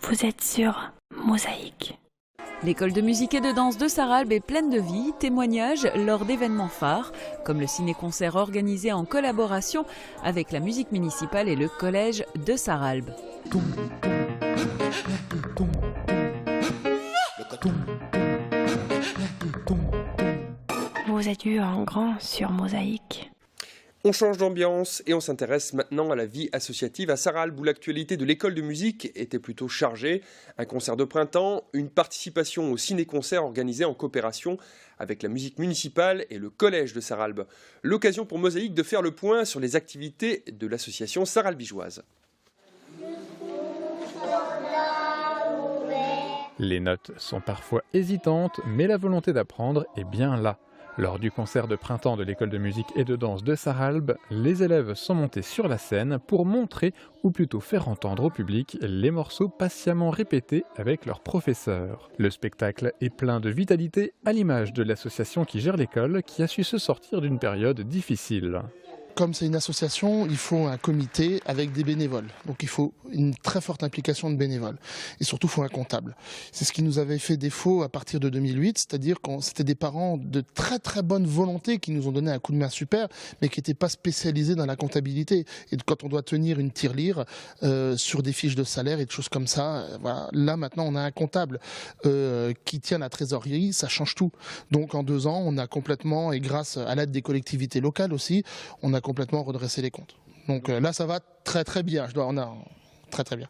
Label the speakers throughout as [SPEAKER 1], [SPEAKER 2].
[SPEAKER 1] Vous êtes sur Mosaïque.
[SPEAKER 2] L'école de musique et de danse de Sarralbe est pleine de vie, témoignages lors d'événements phares, comme le ciné-concert organisé en collaboration avec la musique municipale et le collège de Sarralbe.
[SPEAKER 1] Vous êtes vu en grand sur Mosaïque.
[SPEAKER 3] On change d'ambiance et on s'intéresse maintenant à la vie associative à Sarralbe où l'actualité de l'école de musique était plutôt chargée. Un concert de printemps, une participation au ciné-concert organisé en coopération avec la musique municipale et le collège de Sarralbe. L'occasion pour Mosaïque de faire le point sur les activités de l'association sarralbigeoise.
[SPEAKER 4] Les notes sont parfois hésitantes, mais la volonté d'apprendre est bien là. Lors du concert de printemps de l'école de musique et de danse de Sarralbe, les élèves sont montés sur la scène pour montrer, ou plutôt faire entendre au public, les morceaux patiemment répétés avec leurs professeurs. Le spectacle est plein de vitalité, à l'image de l'association qui gère l'école, qui a su se sortir d'une période difficile.
[SPEAKER 5] Comme c'est une association, il faut un comité avec des bénévoles. Donc il faut une très forte implication de bénévoles. Et surtout, il faut un comptable. C'est ce qui nous avait fait défaut à partir de 2008, c'est-à-dire que c'était des parents de très très bonne volonté qui nous ont donné un coup de main super, mais qui n'étaient pas spécialisés dans la comptabilité. Et quand on doit tenir une tirelire sur des fiches de salaire et des choses comme ça, voilà. Là maintenant on a un comptable qui tient la trésorerie, ça change tout. Donc en 2 ans, on a complètement, et grâce à l'aide des collectivités locales aussi, on a complètement redresser les comptes. Donc là, ça va très très bien. On a très très bien.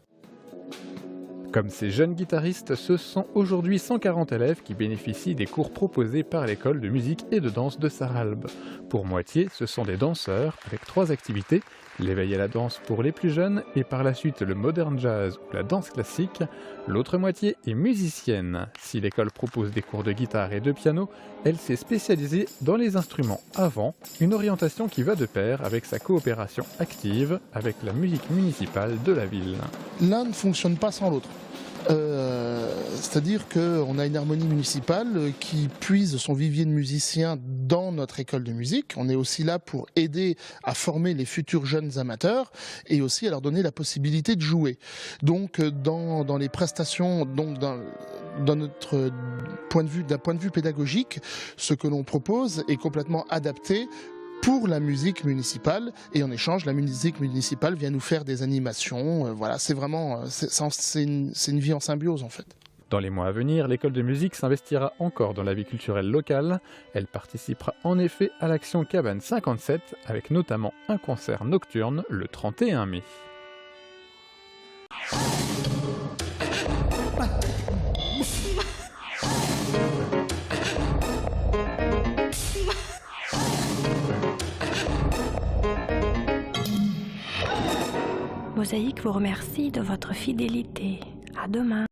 [SPEAKER 4] Comme ces jeunes guitaristes, ce sont aujourd'hui 140 élèves qui bénéficient des cours proposés par l'école de musique et de danse de Sarralbe. Pour moitié, ce sont des danseurs avec 3 activités, l'éveil à la danse pour les plus jeunes et par la suite le modern jazz ou la danse classique. L'autre moitié est musicienne. Si l'école propose des cours de guitare et de piano, elle s'est spécialisée dans les instruments avant, une orientation qui va de pair avec sa coopération active avec la musique municipale de la ville.
[SPEAKER 5] L'un ne fonctionne pas sans l'autre. C'est-à-dire qu'on a une harmonie municipale qui puise son vivier de musiciens dans notre école de musique. On est aussi là pour aider à former les futurs jeunes amateurs et aussi à leur donner la possibilité de jouer. Donc dans les prestations, donc dans notre point de vue, d'un point de vue pédagogique, ce que l'on propose est complètement adapté pour la musique municipale, et en échange, la musique municipale vient nous faire des animations. Voilà, c'est vraiment, c'est une vie en symbiose en fait.
[SPEAKER 4] Dans les mois à venir, l'école de musique s'investira encore dans la vie culturelle locale. Elle participera en effet à l'action Cabane 57, avec notamment un concert nocturne le 31 mai.
[SPEAKER 1] Mosaïque vous remercie de votre fidélité. À demain.